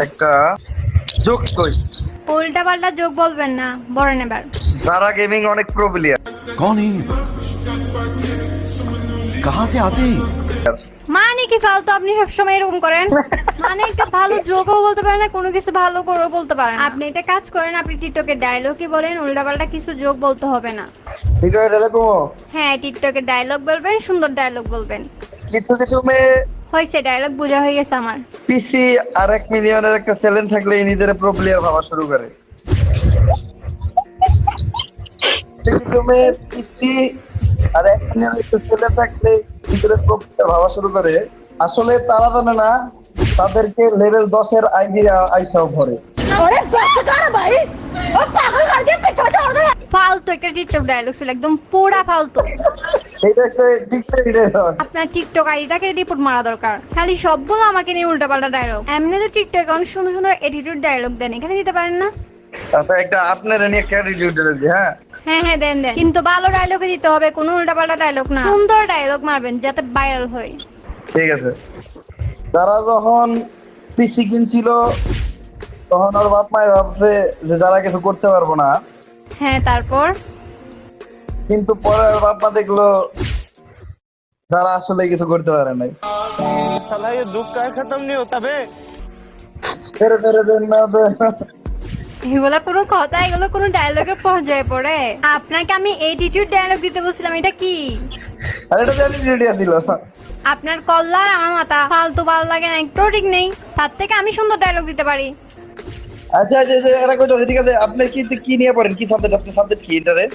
একটা যোগ কই। উল্টা পাল্টা যোগ বলবেন না, বলেন এবার। যারা গেমিং অনেক প্রো প্লেয়ার। कौन है ये? कहाँ से आते हैं? মানে কি ফালতু, আপনি সবসময় এরকম করেন। মানে একটা ভালো যোগও বলতে পারেন না, কোনো কিছু ভালো করেও বলতে পারেন না। আপনি এটা কাজ করেন, আপনি টিকটকের ডায়লগই বলেন, উল্টা পাল্টা কিছু যোগ বলতে হবে না। ঠিক আছে এরকম হ্যাঁ, টিকটকের ডায়লগ বলবেন, সুন্দর ডায়লগ বলবেন। কিছু কিছু মেয়ে হয়েছে, ডায়লগ বোঝা হয়ে গেছে আমার। পিসি আর 1 মিলিয়নের একটা চ্যালেঞ্জ থাকলে নিজের প্রো প্লেয়ার ভাবা শুরু করে। কিছু কিছু মেয়ে পিসি আর 1 মিলিয়নের একটা চ্যালেঞ্জ থাকলে নিজের প্রো প্লেয়ার ভাবা শুরু করে। আসলে তারা জানে না তাদেরকে লেভেল 10-এর আইডিয়া আইসাও ভরে। ফালতু একটা টিকটক ডায়লগ ছিল, একদম পুরা ফালতু। এটা একটা টিকটক ডায়লগ। আপনার টিকটক আইডিটাকে রিপোর্ট মারা দরকার। খালি সবগুলো আমাকে নিয়ে উল্টাপাল্টা ডায়লগ। এমনি তো টিকটক অনেক সুন্দর সুন্দর এটিটিউড ডায়লগ দেন, এখানে দিতে পারেন না? আচ্ছা একটা আপনার নিয়ে একটা রিভিউ দিয়েছি। হ্যাঁ হ্যাঁ হ্যাঁ, দেন দেন, কিন্তু ভালো ডায়লগে দিতে হবে, কোনো উল্টাপাল্টা ডায়লগ না। সুন্দর ডায়লগ মারবেন যাতে ভাইরাল হয়। ঠিক আছে। তারা যখন পিসি কিনছিল তখন ওর বাপ মাই ভাবছে যে যারা কিছু করতে পারবো না, হ্যাঁ, তারপর? কিন্তু পরে ওর বাপ মা দেখলো যারা আসলে কিছু করতে পারে নাই। साला ये दुख का खत्म नहीं होता बे। ফেরে ফেরে দেন না দেন। এগুলো কোনো কথা, এগুলো কোনো ডায়লগের পর্যায়ে পড়ে? আপনাকে আমি এটিটিউড ডায়লগ দিতে বলছিলাম, এটা কি? আর এটা জানি রেডিয়া ছিল। আপনার কল্লা আর আমার মাথা ফালতু, ভালো লাগে না, একটু ঠিক নেই। তার থেকে আমি সুন্দর ডায়লগ দিতে পারি। আচ্ছা আচ্ছা আচ্ছা, এরা কইতো ঠিক আছে। আপনি কি কি নিয়ে পড়েন, কি সাবজেক্ট, আপনার সাবজেক্ট কি এটারে?